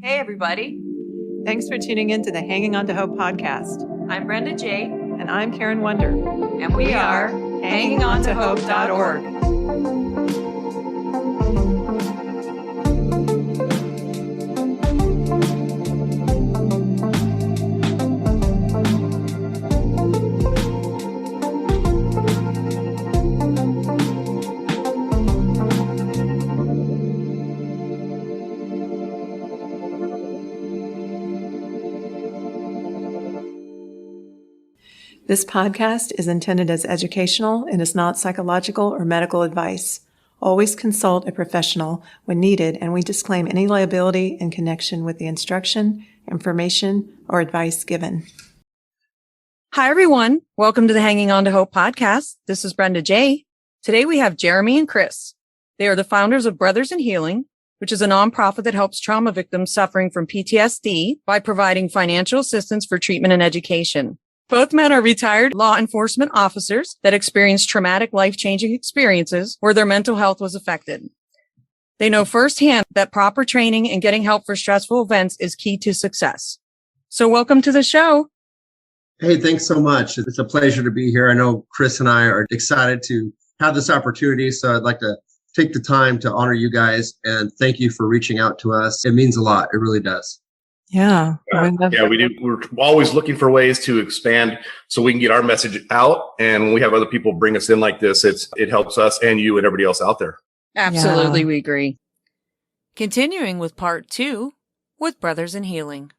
Hey, everybody. Thanks for tuning in to the Hanging On to Hope podcast. I'm Brenda J. And I'm Karen Wonder. And we are hangingontohope.org. This podcast is intended as educational and is not psychological or medical advice. Always consult a professional when needed, and we disclaim any liability in connection with the instruction, information, or advice given. Hi, everyone. Welcome to the Hanging On to Hope podcast. This is Brenda J. Today we have Jeremy and Chris. They are the founders of Brothers in Healing, which is a nonprofit that helps trauma victims suffering from PTSD by providing financial assistance for treatment and education. Both men are retired law enforcement officers that experienced traumatic, life-changing experiences where their mental health was affected. They know firsthand that proper training and getting help for stressful events is key to success. So welcome to the show. Hey, thanks so much. It's a pleasure to be here. I know Chris and I are excited to have this opportunity, so I'd like to take the time to honor you guys and thank you for reaching out to us. It means a lot. It really does. Yeah. We do. We're always looking for ways to expand so we can get our message out. And when we have other people bring us in like this, it helps us and you and everybody else out there. Absolutely. Yeah. We agree. Continuing with part 2 with Brothers in Healing.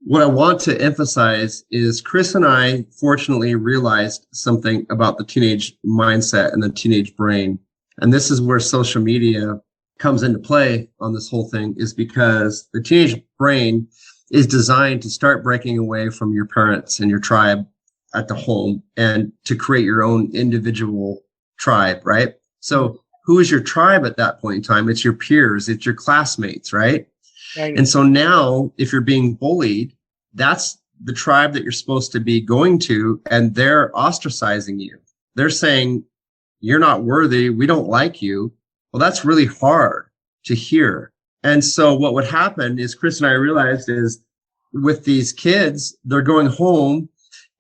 What I want to emphasize is Chris and I fortunately realized something about the teenage mindset and the teenage brain. And this is where social media comes into play on this whole thing, is because the teenage brain is designed to start breaking away from your parents and your tribe at the home and to create your own individual tribe, right? So who is your tribe at that point in time? It's your peers, it's your classmates, right? Right. And so now if you're being bullied, that's the tribe that you're supposed to be going to, and they're ostracizing you. They're saying, you're not worthy, we don't like you. Well, that's really hard to hear. And so what would happen is Chris and I realized is with these kids, they're going home,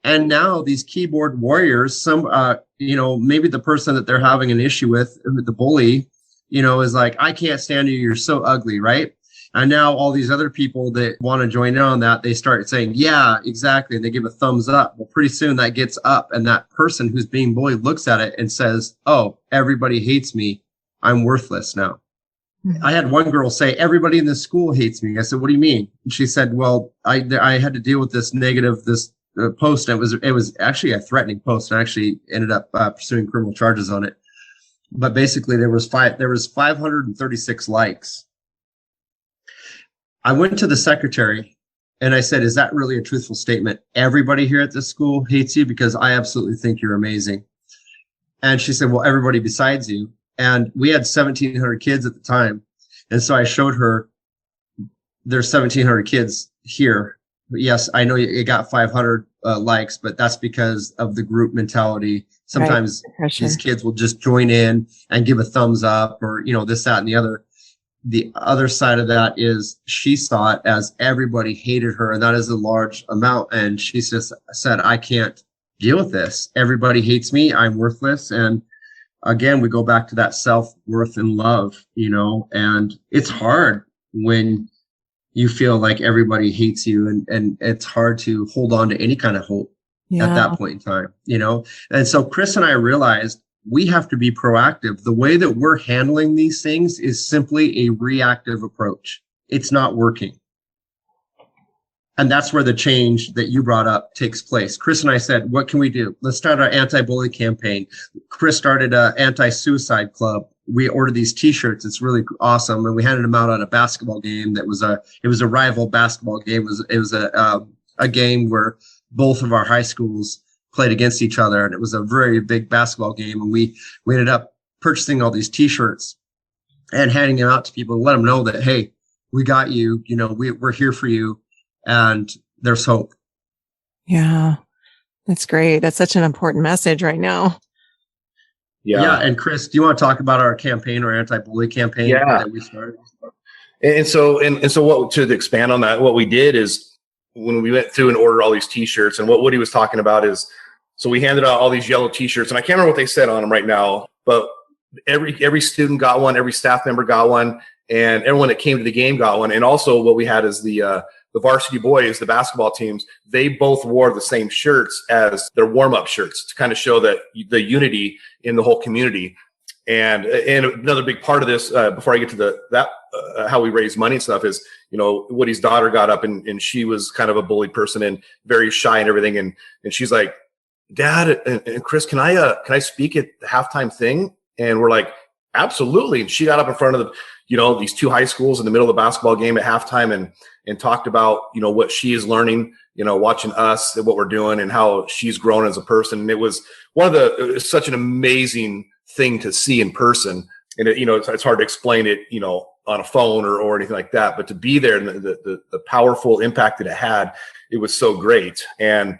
and now these keyboard warriors, maybe the person that they're having an issue with, the bully, is like, I can't stand you. You're so ugly. Right. And now all these other people that want to join in on that, they start saying, yeah, exactly. And they give a thumbs up. Well, pretty soon that gets up, and that person who's being bullied looks at it and says, oh, everybody hates me. I'm worthless now. Mm-hmm. I had one girl say, everybody in this school hates me. I said, what do you mean? And she said, well, I had to deal with this post. And it was actually a threatening post, and I actually ended up pursuing criminal charges on it. But basically there was 536 likes. I went to the secretary and I said, is that really a truthful statement? Everybody here at this school hates you? Because I absolutely think you're amazing. And she said, well, everybody besides you. And we had 1,700 kids at the time. And so I showed her there's 1,700 kids here. But yes, I know it got 500 likes, but that's because of the group mentality. Sometimes these kids will just join in and give a thumbs up or, this, that, and the other. The other side of that is she saw it as everybody hated her, and that is a large amount. And she just said, I can't deal with this. Everybody hates me. I'm worthless. And again, we go back to that self-worth and love, and it's hard when you feel like everybody hates you, and it's hard to hold on to any kind of hope at that point in time, And so Chris and I realized we have to be proactive. The way that we're handling these things is simply a reactive approach. It's not working. And that's where the change that you brought up takes place. Chris and I said, what can we do? Let's start our anti-bully campaign. Chris started an anti-suicide club. We ordered these t-shirts. It's really awesome. And we handed them out at a basketball game. It was a rival basketball game. It was a game where both of our high schools played against each other. And it was a very big basketball game. And we ended up purchasing all these t-shirts and handing them out to people to let them know that, hey, we got you. We're here for you. And there's hope. Yeah, that's great. That's such an important message right now. Yeah. And Chris, do you want to talk about our campaign, our anti-bully campaign that we started? And so what, to expand on that, what we did is when we went through and ordered all these t-shirts, and what Woody was talking about is, so we handed out all these yellow t-shirts, and I can't remember what they said on them right now, but every student got one, every staff member got one, and everyone that came to the game got one. And also what we had is the varsity boys, the basketball teams, they both wore the same shirts as their warm-up shirts to kind of show that the unity in the whole community. And another big part of this, before I get to how we raise money and stuff, is, Woody's daughter got up and she was kind of a bullied person and very shy and everything. And she's like, Dad and Chris, can I speak at the halftime thing? And we're like, absolutely. And she got up in front of these two high schools in the middle of the basketball game at halftime and talked about, what she is learning, watching us and what we're doing and how she's grown as a person. And it was it was such an amazing thing to see in person. And it's hard to explain it, on a phone or anything like that, but to be there and the powerful impact that it had, it was so great. And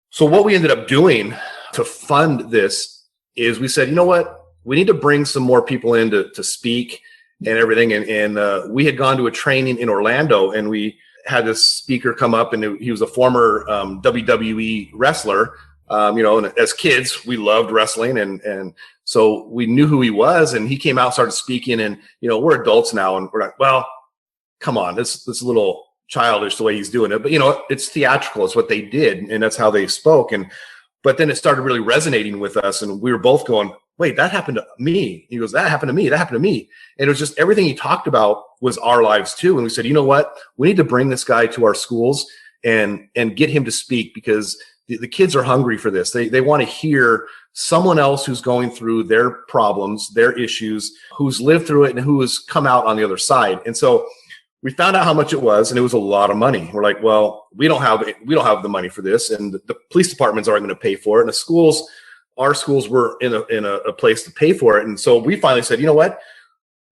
so what we ended up doing to fund this is we said, you know what, we need to bring some more people in to speak and everything. And we had gone to a training in Orlando, and we had this speaker come up, and he was a former WWE wrestler. And as kids, we loved wrestling. And so we knew who he was, and he came out, started speaking, and, we're adults now, and we're like, well, come on, this little childish the way he's doing it. But, it's theatrical. It's what they did, and that's how they spoke. But then it started really resonating with us, and we were both going, wait, that happened to me. He goes, that happened to me. That happened to me. And it was just everything he talked about was our lives too. And we said, you know what? We need to bring this guy to our schools and get him to speak, because the kids are hungry for this. They want to hear someone else who's going through their problems, their issues, who's lived through it and who has come out on the other side. And so we found out how much it was, and it was a lot of money. We're like, well, we don't have the money for this, and the police departments aren't going to pay for it. And our schools were in a place to pay for it. And so we finally said, you know what?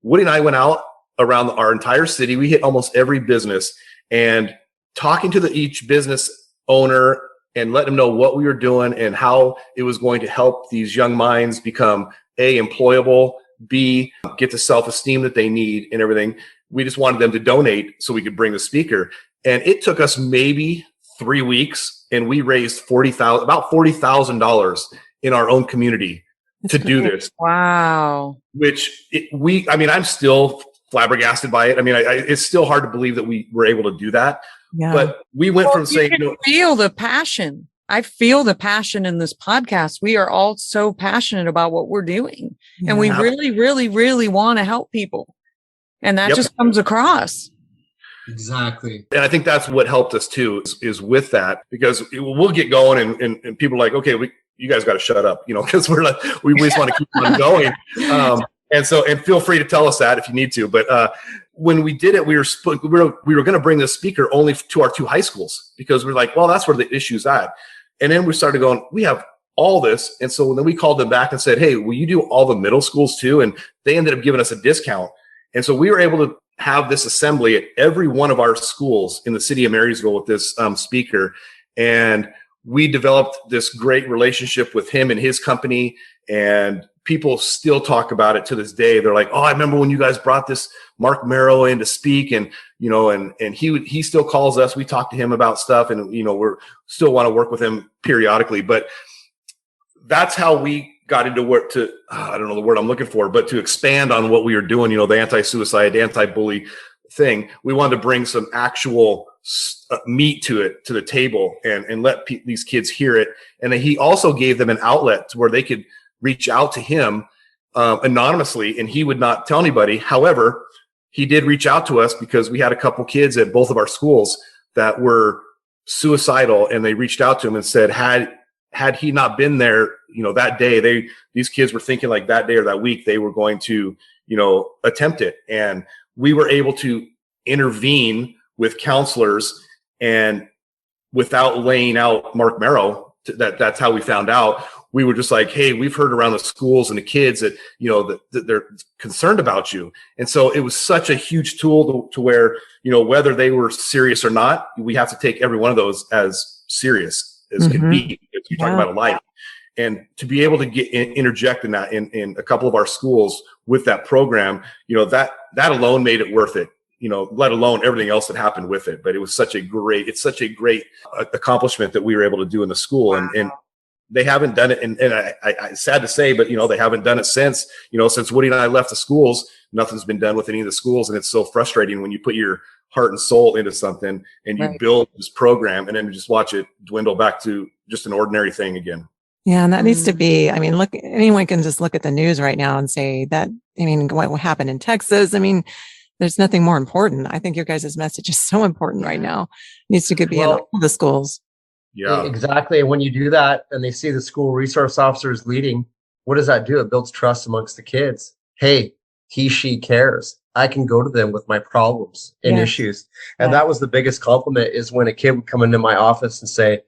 Woody and I went out around our entire city. We hit almost every business, and talking to each business owner and let them know what we were doing and how it was going to help these young minds become A, employable, B, get the self-esteem that they need and everything. We just wanted them to donate so we could bring the speaker. And it took us maybe 3 weeks, and we raised about $40,000 in our own community to do this. Wow. I'm still flabbergasted by it. It's still hard to believe that we were able to do that. Yeah. But we went from saying, feel the passion. I feel the passion in this podcast. We are all so passionate about what we're doing, and we really, really, really want to help people. And that just comes across. Exactly. And I think that's what helped us too, is with that, because we'll get going and people are like, okay, you guys got to shut up, because we're like, we just want to keep on going. And feel free to tell us that if you need to. But when we did it, we were going to bring the speaker only to our two high schools, because we're like, well, that's where the issue's at. And then we started going, we have all this. And so then we called them back and said, hey, will you do all the middle schools too? And they ended up giving us a discount. And so we were able to have this assembly at every one of our schools in the city of Marysville with this speaker. And we developed this great relationship with him and his company. And people still talk about it to this day. They're like, oh, I remember when you guys brought this Mark Merrow in to speak, and he still calls us. We talk to him about stuff, and we're still want to work with him periodically. But that's how we got into work to, I don't know the word I'm looking for, but to expand on what we were doing, the anti-suicide, anti-bully thing. We wanted to bring some actual meat to the table and let these kids hear it. And then he also gave them an outlet where they could reach out to him anonymously, and he would not tell anybody. However, he did reach out to us because we had a couple kids at both of our schools that were suicidal, and they reached out to him and said, had he not been there, that day, these kids were thinking like that day or that week they were going to, attempt it. And we were able to intervene with counselors, and without laying out Mark Merrow, that's how we found out. We were just like, hey, we've heard around the schools and the kids that, that they're concerned about you. And so it was such a huge tool to where, whether they were serious or not, we have to take every one of those as serious as can be. You're talking about a life. And to be able to interject in that in a couple of our schools with that program, that alone made it worth it, let alone everything else that happened with it. But it's such a great accomplishment that we were able to do in the school. Wow. And they haven't done it. And I sad to say, but they haven't done it since Woody and I left the schools. Nothing's been done with any of the schools. And it's so frustrating when you put your heart and soul into something and you build this program and then just watch it dwindle back to just an ordinary thing again. Yeah. And that needs to be, look, anyone can just look at the news right now and say that, what happened in Texas? There's nothing more important. I think your guys' message is so important right now. It needs to be in all the schools. Yeah, exactly. And when you do that and they see the school resource officers leading, what does that do? It builds trust amongst the kids. Hey, she cares. I can go to them with my problems and issues. And that was the biggest compliment, is when a kid would come into my office and say,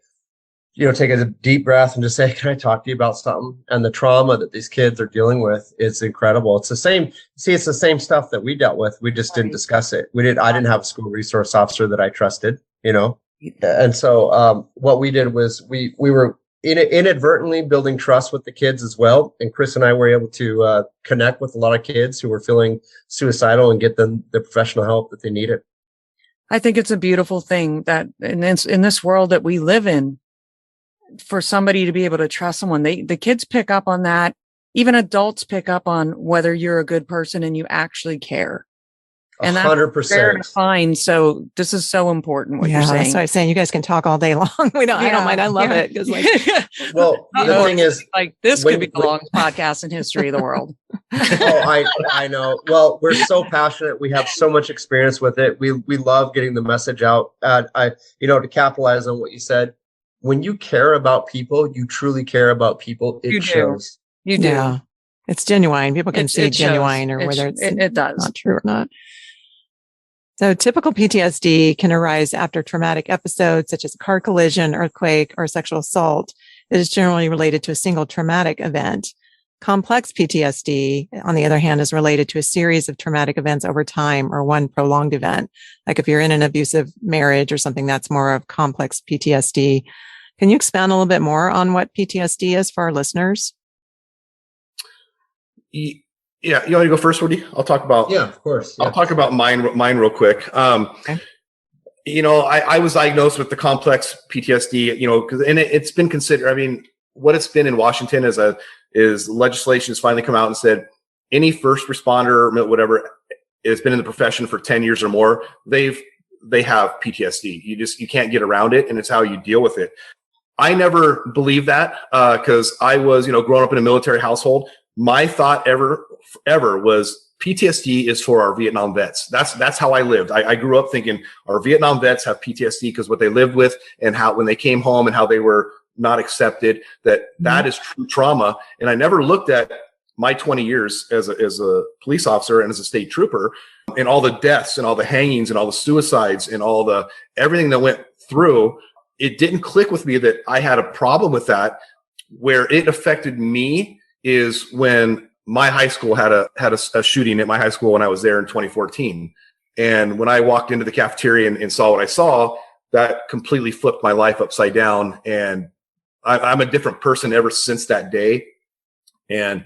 take a deep breath and just say, can I talk to you about something? And the trauma that these kids are dealing with is incredible. It's the same. See, it's the same stuff that we dealt with. We just didn't discuss it. I didn't have a school resource officer that I trusted, And so, what we did was we were inadvertently building trust with the kids as well. And Chris and I were able to connect with a lot of kids who were feeling suicidal and get them the professional help that they needed. I think it's a beautiful thing that in this world that we live in, for somebody to be able to trust someone, the kids pick up on that. Even adults pick up on whether you're a good person and you actually care. And that's 100%. rare to find. So this is so important what you're saying. That's what I'm saying. You guys can talk all day long. I don't mind. I love it. Well, the thing is, this could be the longest podcast in history of the world. I know. Well, we're so passionate. We have so much experience with it. We love getting the message out. To capitalize on what you said, when you care about people, you truly care about people. It shows. You do. Yeah. It's genuine. People can see genuine or whether it does not true or not. So typical PTSD can arise after traumatic episodes such as a car collision, earthquake, or sexual assault. It is generally related to a single traumatic event. Complex PTSD, on the other hand, is related to a series of traumatic events over time or one prolonged event. Like if you're in an abusive marriage or something, that's more of complex PTSD. Can you expand a little bit more on what PTSD is for our listeners? Yeah, you want to go first, Woody? I'll talk about. Yeah, of course. Yeah. I'll talk about mine real quick. Okay. I was diagnosed with the complex PTSD. Because it's been considered. What it's been in Washington is legislation has finally come out and said any first responder or whatever has been in the profession for 10 years or more, they have PTSD. You can't get around it, and it's how you deal with it. I never believed that because I was growing up in a military household. My thought ever was PTSD is for our Vietnam vets. That's how I lived. I grew up thinking our Vietnam vets have PTSD because what they lived with and how when they came home and how they were not accepted, that is true trauma. And I never looked at my 20 years as a police officer and as a state trooper and all the deaths and all the hangings and all the suicides and everything that went through. It didn't click with me that I had a problem with that. Where it affected me is when my high school had a shooting at my high school when I was there in 2014. And when I walked into the cafeteria and saw what I saw, that completely flipped my life upside down. And I'm a different person ever since that day. And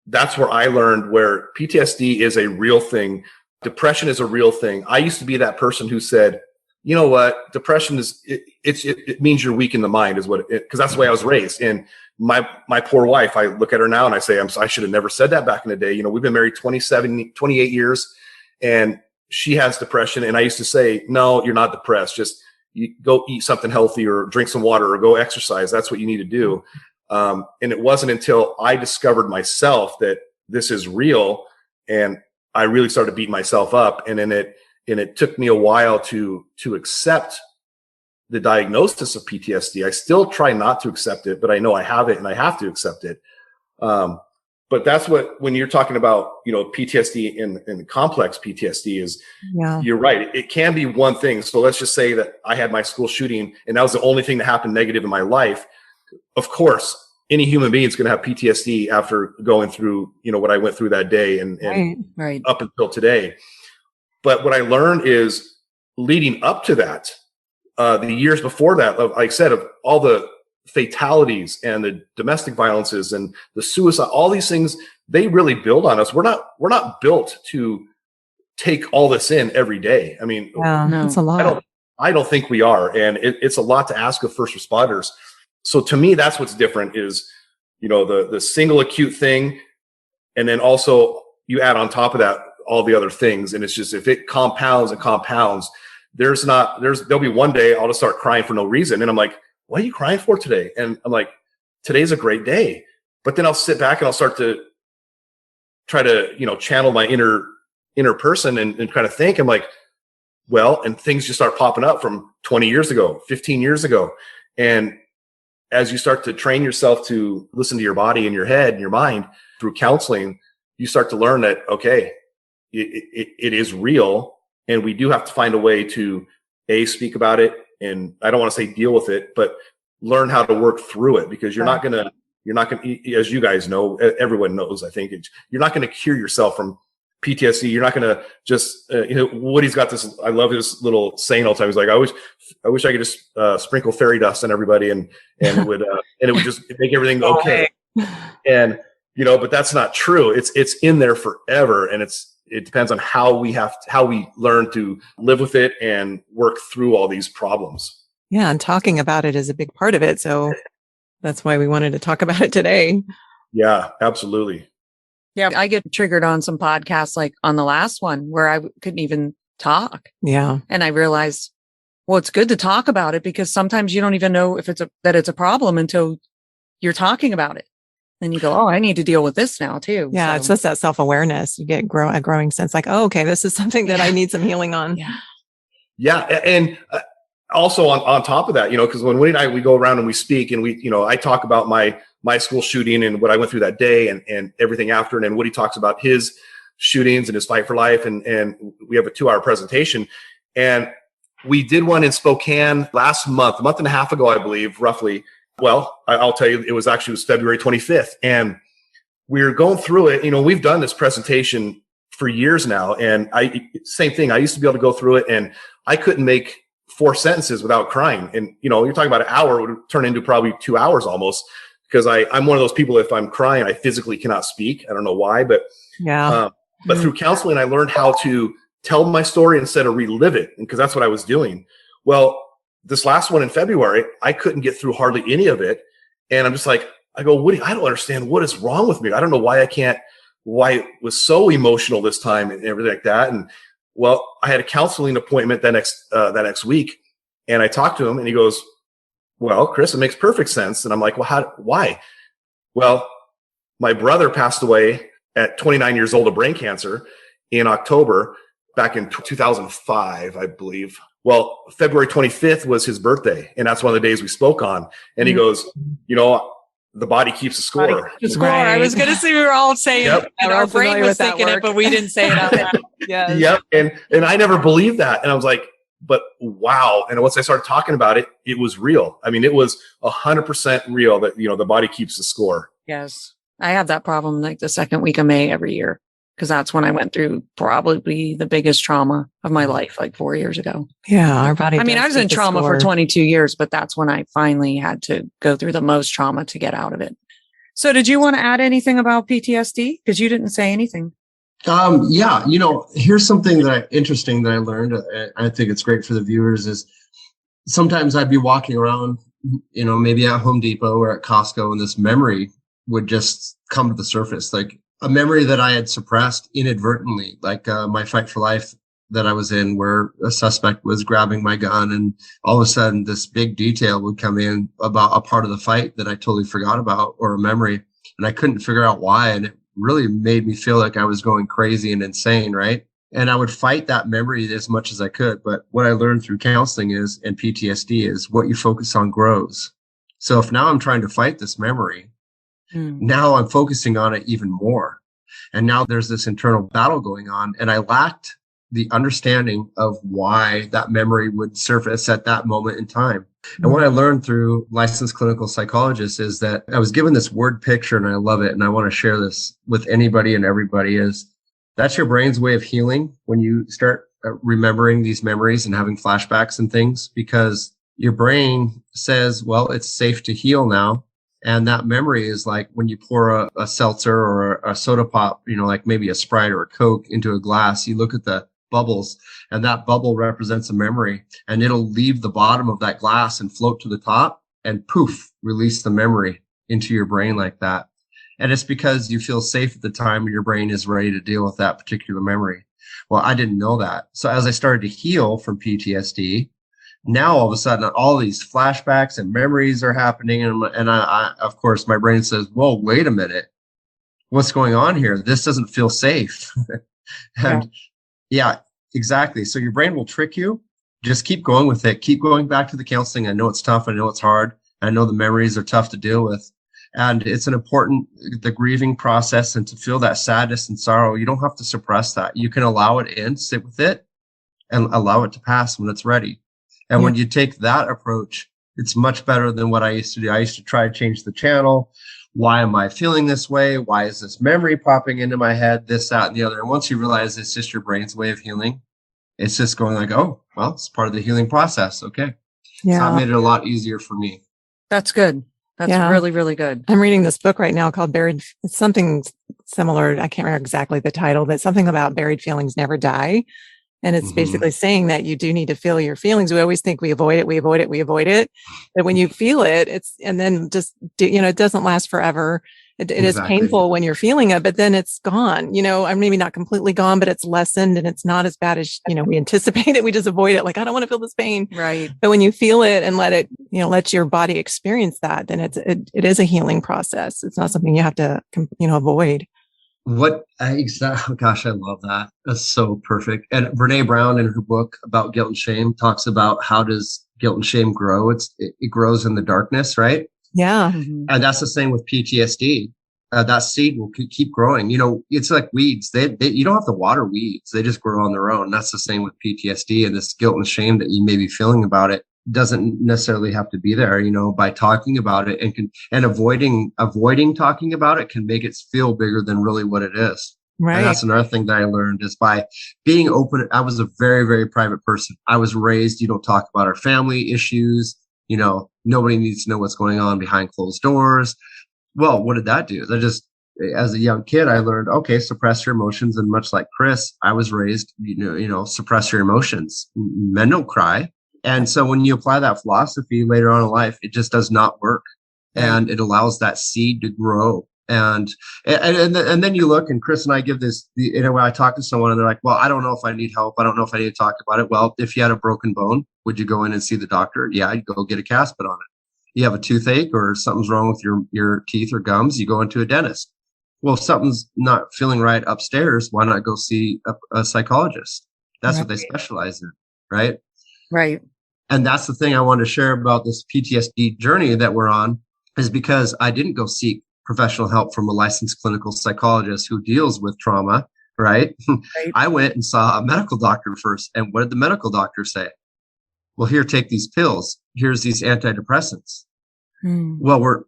that's where I learned where PTSD is a real thing. Depression is a real thing. I used to be that person who said, you know what, depression it means you're weak in the mind is what because that's the way I was raised. And my poor wife, I look at her now and I say, I should have never said that back in the day. We've been married 28 years and she has depression. And I used to say, no, you're not depressed. Just you go eat something healthy or drink some water or go exercise. That's what you need to do. And it wasn't until I discovered myself that this is real. And I really started beating myself up. And then it took me a while to accept the diagnosis of PTSD. I still try not to accept it, but I know I have it and I have to accept it. But that's when you're talking about, PTSD and complex PTSD is, you're right. It can be one thing. So let's just say that I had my school shooting and that was the only thing that happened negative in my life. Of course, any human being is going to have PTSD after going through, what I went through that day and right. up until today. But what I learned is leading up to that, the years before that, like I said, of all the fatalities and the domestic violences and the suicide, all these things, they really build on us. We're not built to take all this in every day. I mean, Yeah, No. that's a lot. I don't think we are. And it's a lot to ask of first responders. So to me, that's what's different is, the single acute thing. And then also you add on top of that all the other things. And it's just, if it compounds and compounds, there'll be one day I'll just start crying for no reason. And I'm like, what are you crying for today? And I'm like, today's a great day. But then I'll sit back and I'll start to try to, channel my inner person and kind of think. I'm like, well, and things just start popping up from 20 years ago, 15 years ago. And as you start to train yourself to listen to your body and your head and your mind through counseling, you start to learn that, okay, it is real. And we do have to find a way to speak about it. And I don't want to say deal with it, but learn how to work through it, because you're not going to, as you guys know, everyone knows, I think you're not going to cure yourself from PTSD. You're not going to just, Woody's got this, I love his little saying all the time. He's like, I wish I could just sprinkle fairy dust on everybody and it would just make everything okay. And, but that's not true. It's in there forever. And it depends on how we learn to live with it and work through all these problems. Yeah. And talking about it is a big part of it. So that's why we wanted to talk about it today. Yeah, absolutely. Yeah, I get triggered on some podcasts, like on the last one where I couldn't even talk. Yeah. And I realized, well, it's good to talk about it, because sometimes you don't even know if that it's a problem until you're talking about it. Then you go, oh, I need to deal with this now too. Yeah. So, It's just that self-awareness. You get a growing sense like, oh, okay, this is something that I need some healing on. Yeah. Yeah. And also on top of that, because when Woody and I, we go around and we speak and I talk about my school shooting and what I went through that day and everything after. And then Woody talks about his shootings and his fight for life. And we have a 2-hour presentation. And we did one in Spokane last month, a month and a half ago, I believe, roughly. Well, I'll tell you, it was February 25th. And we were going through it. We've done this presentation for years now. And same thing. I used to be able to go through it and I couldn't make 4 sentences without crying. And, you're talking about an hour, it would turn into probably 2 hours almost. Because I'm one of those people, if I'm crying, I physically cannot speak. I don't know why, but yeah. But through counseling, I learned how to tell my story instead of relive it, because that's what I was doing. Well, this last one in February, I couldn't get through hardly any of it. And I'm just like, I go, Woody, I don't understand what is wrong with me. I don't know why it was so emotional this time and everything like that. And well, I had a counseling appointment that next week. And I talked to him and he goes, well, Chris, it makes perfect sense. And I'm like, well, why? Well, my brother passed away at 29 years old of brain cancer in October back in 2005, I believe. Well, February 25th was his birthday. And that's one of the days we spoke on. And he goes, the body keeps a score. The score. Right. I was going to say, we were all saying it, and our brain was thinking it, but we didn't say it out loud. Yes. Yep. And I never believed that. And I was like, but wow. And once I started talking about it, it was real. I mean, it was 100% real that, the body keeps the score. Yes. I have that problem like the second week of May every year, because that's when I went through probably the biggest trauma of my life, like 4 years ago. Yeah. Our body. I mean, I was in trauma for 22 years, but that's when I finally had to go through the most trauma to get out of it. So did you want to add anything about PTSD? Because you didn't say anything. Yeah, here's something interesting that I learned. I think it's great for the viewers is sometimes I'd be walking around, maybe at Home Depot or at Costco, and this memory would just come to the surface, like a memory that I had suppressed inadvertently, like my fight for life that I was in, where a suspect was grabbing my gun, and all of a sudden this big detail would come in about a part of the fight that I totally forgot about, or a memory, and I couldn't figure out why, and it really made me feel like I was going crazy and insane, right? And I would fight that memory as much as I could. But what I learned through counseling and PTSD is what you focus on grows. So if now I'm trying to fight this memory, now I'm focusing on it even more. And now there's this internal battle going on. And I lacked the understanding of why that memory would surface at that moment in time. And what I learned through licensed clinical psychologists is that I was given this word picture, and I love it. And I want to share this with anybody and everybody, is that's your brain's way of healing when you start remembering these memories and having flashbacks and things, because your brain says, well, it's safe to heal now. And that memory is like when you pour a seltzer or a soda pop, like maybe a Sprite or a Coke into a glass, you look at the bubbles, and that bubble represents a memory, and it'll leave the bottom of that glass and float to the top and poof, release the memory into your brain like that. And it's because you feel safe at the time and your brain is ready to deal with that particular memory. Well, I didn't know that. So as I started to heal from PTSD, now all of a sudden all these flashbacks and memories are happening. And I of course, my brain says, whoa, wait a minute. What's going on here? This doesn't feel safe. And yeah, exactly. So your brain will trick you. Just keep going with it. Keep going back to the counseling. I know it's tough. I know it's hard. I know the memories are tough to deal with. And it's the grieving process, and to feel that sadness and sorrow. You don't have to suppress that. You can allow it in, sit with it, and allow it to pass when it's ready. And when you take that approach, it's much better than what I used to do. I used to try to change the channel. Why am I feeling this way? Why is this memory popping into my head? This, that, and the other. And once you realize it's just your brain's way of healing, it's just going like, oh, well, it's part of the healing process. Okay. Yeah. So that made it a lot easier for me. That's good. That's really, really good. I'm reading this book right now called it's something similar. I can't remember exactly the title, but something about buried feelings never die. And it's basically saying that you do need to feel your feelings. We always think we avoid it. But when you feel it, and then just, it doesn't last forever. It is painful when you're feeling it, but then it's gone, I'm maybe not completely gone, but it's lessened and it's not as bad as, we anticipate it. We just avoid it. Like, I don't want to feel this pain. Right. But when you feel it and let it, let your body experience that, then it is a healing process. It's not something you have to, avoid. Gosh, I love that. That's so perfect. And Brene Brown, in her book about guilt and shame, talks about how does guilt and shame grow? It grows in the darkness, right? Yeah. And that's the same with PTSD. That seed will keep growing. It's like weeds. You don't have to water weeds. They just grow on their own. That's the same with PTSD, and this guilt and shame that you may be feeling about it doesn't necessarily have to be there. By talking about it and avoiding talking about it can make it feel bigger than really what it is. Right. And that's another thing that I learned is by being open. I was a very, very private person. I was raised, you don't talk about our family issues. Nobody needs to know what's going on behind closed doors. Well, what did that do? As a young kid, I learned, okay, suppress your emotions. And much like Chris, I was raised, suppress your emotions. Men don't cry. And so when you apply that philosophy later on in life, it just does not work. And it allows that seed to grow. And then you look, and Chris and I give this, when I talk to someone and they're like, well, I don't know if I need help. I don't know if I need to talk about it. Well, if you had a broken bone, would you go in and see the doctor? Yeah, I'd go get a cast put on it. You have a toothache or something's wrong with your teeth or gums, you go into a dentist. Well, if something's not feeling right upstairs, why not go see a psychologist? That's what they specialize in, right? Right. And that's the thing I wanted to share about this PTSD journey that we're on, is because I didn't go seek professional help from a licensed clinical psychologist who deals with trauma, right? I went and saw a medical doctor first. And what did the medical doctor say? Well, here, take these pills. Here's these antidepressants. Well,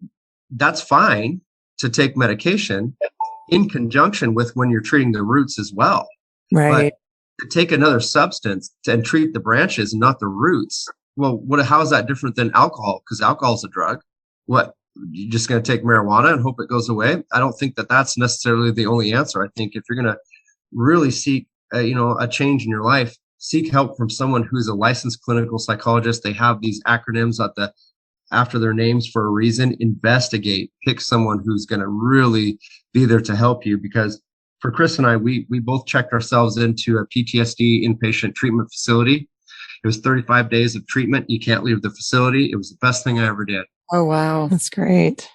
that's fine to take medication in conjunction with when you're treating the roots as well. Right. But to take another substance and treat the branches and not the roots. Well, how is that different than alcohol? Because alcohol is a drug. What? You're just going to take marijuana and hope it goes away? I don't think that that's necessarily the only answer. I think if you're going to really seek, a change in your life, seek help from someone who's a licensed clinical psychologist. They have these acronyms after their names for a reason. Investigate, pick someone who's going to really be there to help you. Because for Chris and I, we both checked ourselves into a PTSD inpatient treatment facility. It was 35 days of treatment. You can't leave the facility. It was the best thing I ever did. Oh, wow. That's great.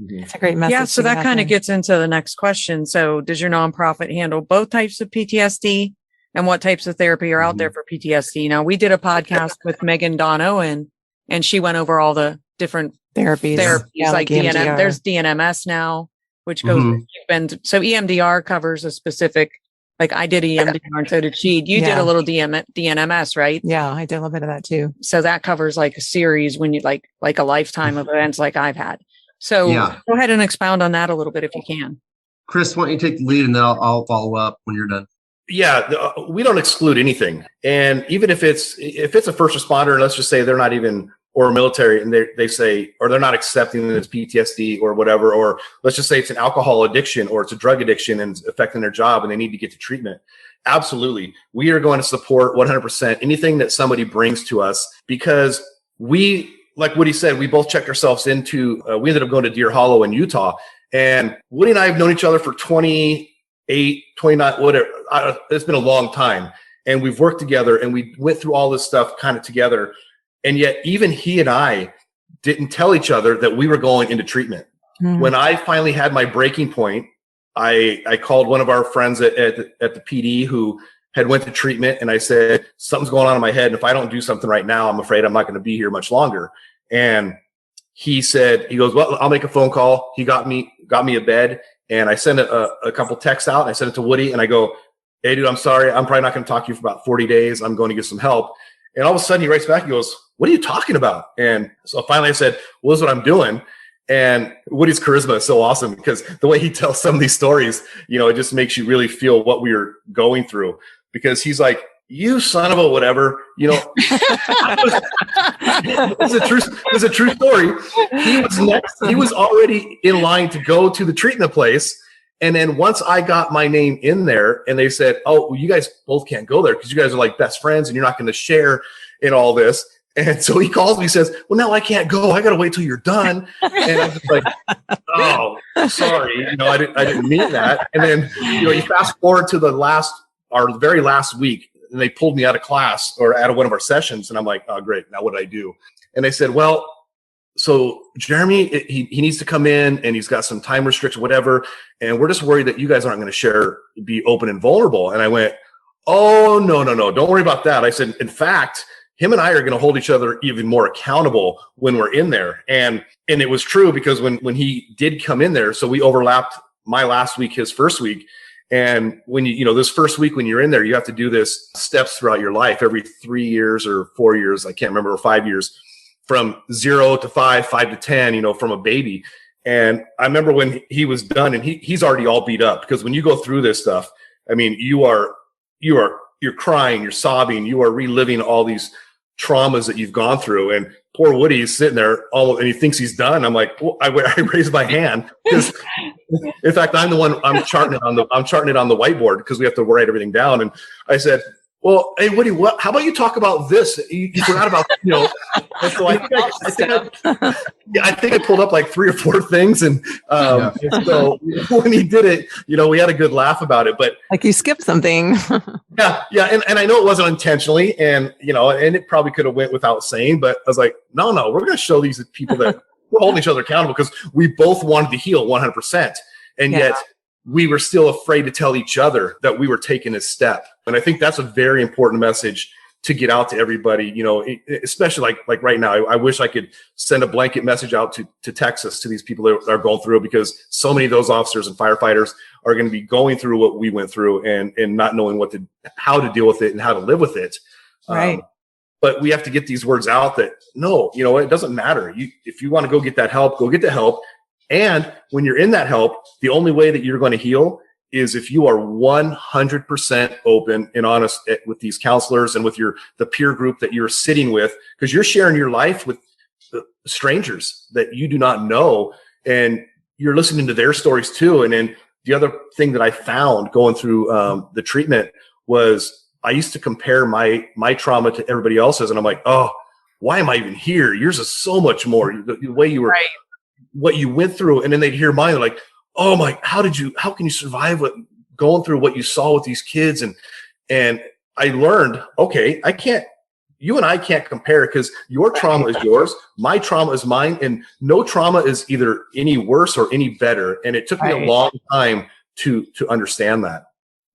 It's a great message. Yeah. So that kind of gets into the next question. So does your nonprofit handle both types of PTSD, and what types of therapy are out there for PTSD? Now, we did a podcast with Megan Dono, and she went over all the different therapies like EMDR. There's DNMS now, which goes, so EMDR covers a specific, like I did EMDR and so did she. You did a little DNMS, right? Yeah, I did a little bit of that too. So that covers like a series when you like a lifetime of events like I've had. So go ahead and expound on that a little bit if you can. Chris, why don't you take the lead, and then I'll follow up when you're done. Yeah, we don't exclude anything. And even if it's a first responder, let's just say they're not even or military, and they say, or they're not accepting that it's PTSD or whatever, or let's just say it's an alcohol addiction or it's a drug addiction and it's affecting their job and they need to get to treatment. Absolutely. We are going to support 100% anything that somebody brings to us, because we, like Woody said, we both checked ourselves into, we ended up going to Deer Hollow in Utah, and Woody and I have known each other for 28, 29, whatever. It's been a long time, and we've worked together and we went through all this stuff kind of together. And yet even he and I didn't tell each other that we were going into treatment. When I finally had my breaking point, I called one of our friends at the PD who had went to treatment, and I said, something's going on in my head, and if I don't do something right now, I'm afraid I'm not going to be here much longer. And he goes, well, I'll make a phone call. He got me a bed, and I sent a couple texts out, and I sent it to Woody, and I go, hey dude, I'm sorry, I'm probably not going to talk to you for about 40 days. I'm going to get some help. And all of a sudden he writes back, he goes, what are you talking about? And so finally I said, well, this is what I'm doing. And Woody's charisma is so awesome, because the way he tells some of these stories, it just makes you really feel what we were going through, because he's like, you son of a whatever, it's a true story. He was already in line to go to the treatment place. And then once I got my name in there and they said, oh, well, you guys both can't go there because you guys are like best friends and you're not going to share in all this. And so he calls me, he says, well, now I can't go. I got to wait till you're done. And I'm just like, oh, sorry. I didn't mean that. And then, you fast forward to our very last week, and they pulled me out of class or out of one of our sessions. And I'm like, oh, great. Now what did I do? And they said, well, so Jeremy, he needs to come in and he's got some time restriction, whatever. And we're just worried that you guys aren't going to be open and vulnerable. And I went, oh, no. Don't worry about that. I said, in fact, him and I are going to hold each other even more accountable when we're in there. And it was true, because when he did come in there, so we overlapped my last week, his first week. And when this first week, when you're in there, you have to do this steps throughout your life every 3 years or 4 years. I can't remember, or 5 years. From 0 to 5, 5 to 10, from a baby. And I remember when he was done, and he's already all beat up, because when you go through this stuff, I mean, you're crying, you're sobbing, you are reliving all these traumas that you've gone through. And poor Woody is sitting there and he thinks he's done. I'm like, well, I raised my hand, because in fact, I'm the one, I'm charting it on the whiteboard, because we have to write everything down. And I said, well, hey, Woody, how about you talk about this? You forgot about, And so I think I pulled up like 3 or 4 things. And so when he did it, we had a good laugh about it. But like you skipped something. yeah. And I know it wasn't intentionally, and, and it probably could have went without saying, but I was like, no, we're going to show these people that we're holding each other accountable, because we both wanted to heal 100%. And yet we were still afraid to tell each other that we were taking this step. And I think that's a very important message to get out to everybody, especially like right now. I wish I could send a blanket message out to Texas, to these people that are going through it, because so many of those officers and firefighters are going to be going through what we went through and not knowing how to deal with it and how to live with it. Right. But we have to get these words out that, no, it doesn't matter. If you want to go get that help, go get the help. And when you're in that help, the only way that you're going to heal is if you are 100% open and honest with these counselors and with the peer group that you're sitting with, because you're sharing your life with strangers that you do not know, and you're listening to their stories too. And then the other thing that I found going through the treatment was, I used to compare my trauma to everybody else's, and I'm like, oh, why am I even here? Yours is so much more. The way you were, right, what you went through, and then they'd hear mine, like, oh my, how can you survive going through what you saw with these kids? And I learned, okay, you and I can't compare, because your trauma is yours, my trauma is mine, and no trauma is either any worse or any better. And it took me a long time to understand that.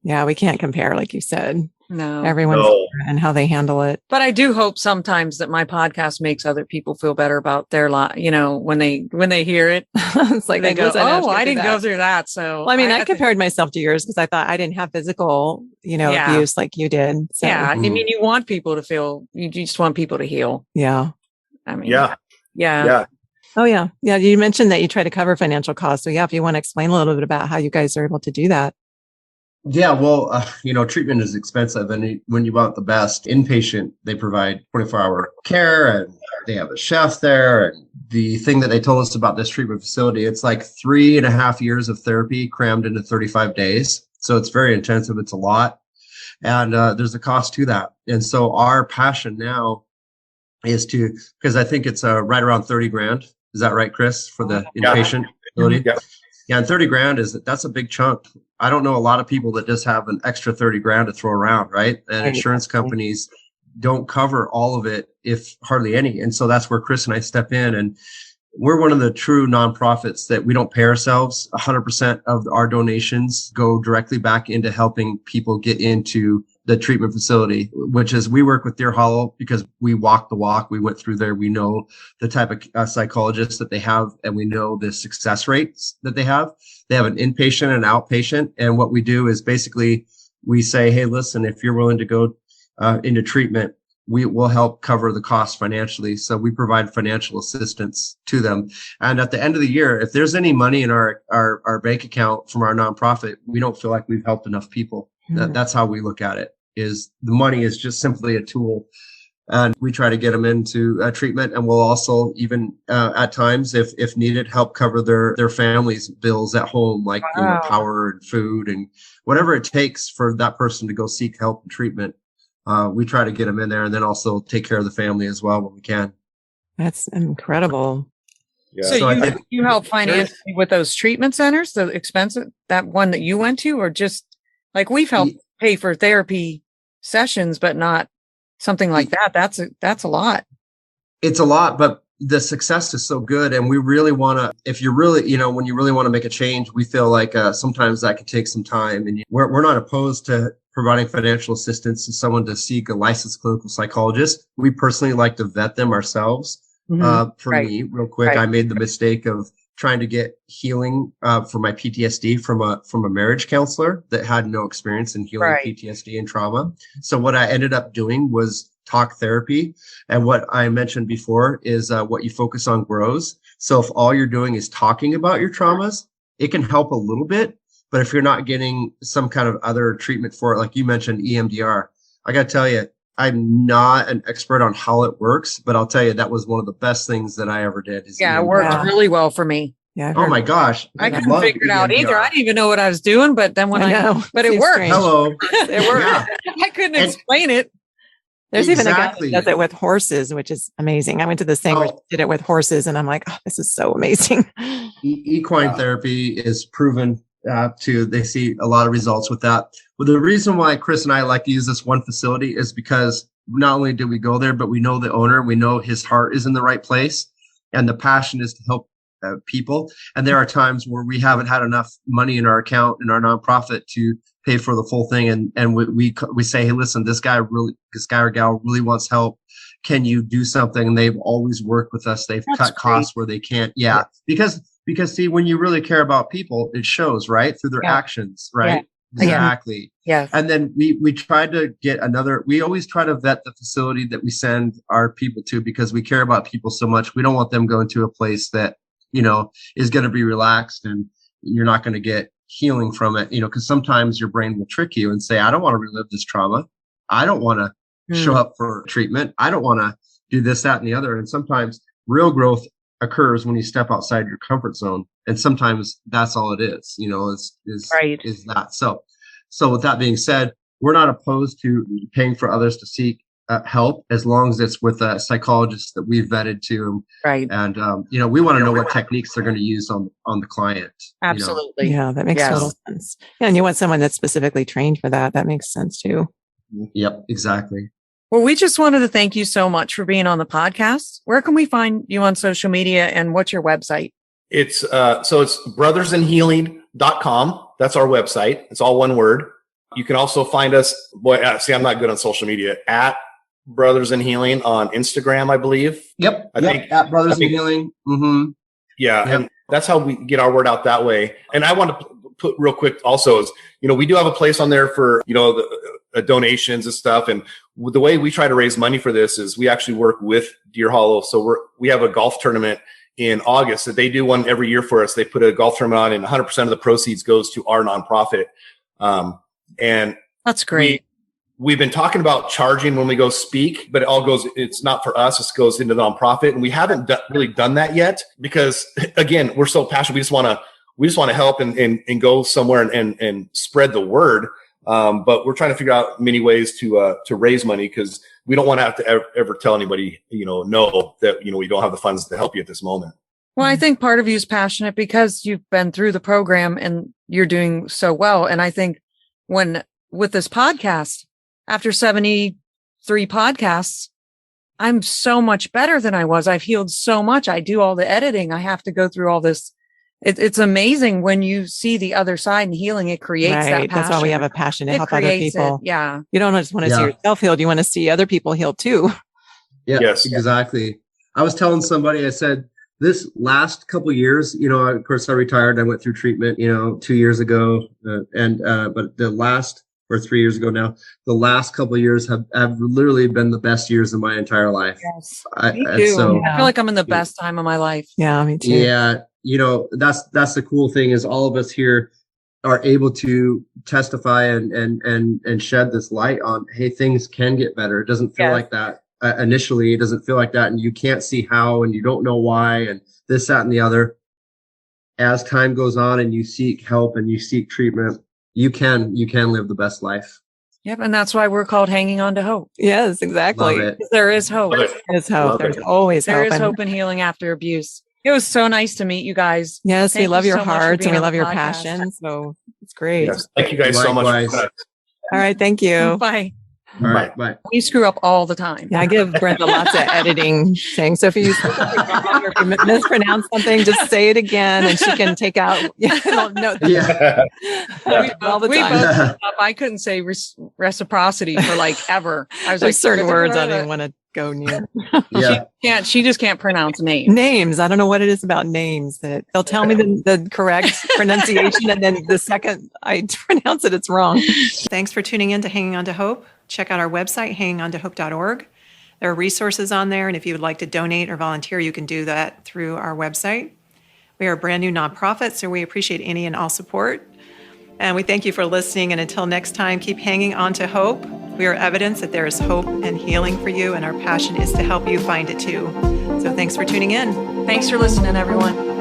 Yeah, we can't compare, like you said. No, everyone's different and how they handle it. But I do hope sometimes that my podcast makes other people feel better about their life. When they hear it, it's like they go, "Oh, I didn't go through that." So, well, I mean, I compared myself to yours, because I thought I didn't have physical, abuse like you did. So. Yeah, I mean, you want people to feel. You just want people to heal. Yeah. I mean, yeah. Oh yeah, yeah. You mentioned that you try to cover financial costs. So yeah, if you want to explain a little bit about how you guys are able to do that. Yeah, well, treatment is expensive, and when you want the best inpatient, they provide 24-hour care, and they have a chef there. And the thing that they told us about this treatment facility, it's like 3.5 years of therapy crammed into 35 days. So it's very intensive. It's a lot, and there's a cost to that. And so our passion now is because I think it's right around 30 grand. Is that right, Chris, for the inpatient facility? Yeah. Yeah, and 30 grand that's a big chunk. I don't know a lot of people that just have an extra 30 grand to throw around, right? And insurance companies don't cover all of it, if hardly any. And so that's where Chris and I step in. And we're one of the true nonprofits that we don't pay ourselves. 100% of our donations go directly back into helping people get into the treatment facility, which is we work with Deer Hollow because we walk the walk. We went through there. We know the type of psychologists that they have, and we know the success rates that they have. They have an inpatient and outpatient. And what we do is basically we say, hey, listen, if you're willing to go into treatment, we will help cover the cost financially. So we provide financial assistance to them. And at the end of the year, if there's any money in our bank account from our nonprofit, we don't feel like we've helped enough people. That's how we look at it, is the money is just simply a tool. And we try to get them into treatment, and we'll also even at times, if needed, help cover their families' bills at home, like power and food and whatever it takes for that person to go seek help and treatment. We try to get them in there, and then also take care of the family as well when we can. That's incredible. Yeah. So you help financially with those treatment centers, the expensive, that one that you went to, or just like we've helped pay for therapy sessions, but not something like that. That's a lot. It's a lot, but the success is so good. And we really want to, if you're really, when you really want to make a change, we feel like sometimes that can take some time. And we're not opposed to providing financial assistance to someone to seek a licensed clinical psychologist. We personally like to vet them ourselves. For me, real quick, I made the mistake of trying to get healing for my PTSD from a marriage counselor that had no experience in healing PTSD and trauma. So what I ended up doing was talk therapy. And what I mentioned before is what you focus on grows. So if all you're doing is talking about your traumas, it can help a little bit. But if you're not getting some kind of other treatment for it, like you mentioned, EMDR, I got to tell you, I'm not an expert on how it works, but I'll tell you, that was one of the best things that I ever did. Yeah, it worked really well for me. Yeah. Oh my gosh. I couldn't figure it out either. I didn't even know what I was doing, but then when but it worked. Hello. It worked. Yeah. I couldn't explain it. There's even a guy that does it with horses, which is amazing. I went to this thing where she did it with horses, and I'm like, oh, this is so amazing. Equine therapy is proven they see a lot of results with that. But the reason why Chris and I like to use this one facility is because not only do we go there, but we know the owner, we know his heart is in the right place, and the passion is to help people. And there are times where we haven't had enough money in our account in our nonprofit to pay for the full thing. And we say, hey, listen, this guy or gal really wants help. Can you do something? And they've always worked with us. They've cut costs where they can't. Yeah. Because see, when you really care about people, it shows, right? Through their actions, right? Yeah. Exactly. Yeah. And then we tried to get we always try to vet the facility that we send our people to, because we care about people so much. We don't want them going to a place that, is going to be relaxed and you're not going to get healing from it, because sometimes your brain will trick you and say, I don't want to relive this trauma. I don't want to show up for treatment. I don't want to do this, that, and the other. And sometimes real growth occurs when you step outside your comfort zone. And sometimes that's all it is, is that. So with that being said, we're not opposed to paying for others to seek help, as long as it's with a psychologist that we've vetted to. Right. And, we want to know what techniques they're going to use on the client. Absolutely. Yeah, that makes total sense. Yeah, and you want someone that's specifically trained for that. That makes sense too. Yep, exactly. Well, we just wanted to thank you so much for being on the podcast. Where can we find you on social media, and what's your website? It's brothersinhealing.com. That's our website. It's all one word. You can also find us. I'm not good on social media. At Brothers in Healing on Instagram, I believe. Yep. I think at Brothers in Healing. Mm-hmm. Yeah. Yep. And that's how we get our word out that way. And I want to put real quick also is, we do have a place on there for, the donations and stuff. And the way we try to raise money for this is we actually work with Deer Hollow. So we have a golf tournament in August that they do one every year for us. They put a golf tournament on, and 100% of the proceeds goes to our nonprofit. And That's great. We've been talking about charging when we go speak, but it's not for us. It goes into the nonprofit. And we haven't really done that yet because, again, we're so passionate. We just want to help and go somewhere and spread the word. But we're trying to figure out many ways to raise money because we don't want to have to ever tell anybody, no, that, we don't have the funds to help you at this moment. Well, I think part of you is passionate because you've been through the program and you're doing so well. And I think with this podcast, after 73 podcasts, I'm so much better than I was. I've healed so much. I do all the editing. I have to go through all this. It's amazing when you see the other side and healing. It creates that passion. That's why we have a passion to help other people. Yeah. You don't just want to see yourself healed. You want to see other people healed too. Yeah, yes, exactly. I was telling somebody, I said, this last couple of years, of course, I retired. I went through treatment, 2 years ago. But the last, or 3 years ago now, the last couple of years have literally been the best years of my entire life. Yes. Me too. So, I feel like I'm in the best time of my life. Yeah, me too. Yeah. That's the cool thing is all of us here are able to testify and shed this light on, hey, things can get better. It doesn't feel like that. Initially, it doesn't feel like that. And you can't see how, and you don't know why, and this, that, and the other. As time goes on and you seek help and you seek treatment, you can live the best life. Yep. And that's why we're called Hanging On to Hope. Yes, exactly. Love it. There is hope. There's hope. There's always hope. There is hope and healing after abuse. It was so nice to meet you guys. Yes, we love your so much for hearts and being we on love the your podcast. passion. So it's great. Yes. Thank you guys so much. Likewise. All right. Thank you. Bye. All right. Bye. We screw up all the time. Yeah, I give Brenda lots of editing things. So if you mispronounce something, just say it again and she can take out. Yeah. All the We time. both screwed up. I couldn't say reciprocity for ever. I was There's like certain words I didn't want to go near. Yeah. She just can't pronounce names. Names. I don't know what it is about names that they'll tell me the correct pronunciation. And then the second I pronounce it, it's wrong. Thanks for tuning in to Hanging On to Hope. Check out our website, hangingontohope.org. There are resources on there. And if you would like to donate or volunteer, you can do that through our website. We are a brand new nonprofit, so we appreciate any and all support. And we thank you for listening. And until next time, keep hanging on to hope. We are evidence that there is hope and healing for you, and our passion is to help you find it too. So thanks for tuning in. Thanks for listening, everyone.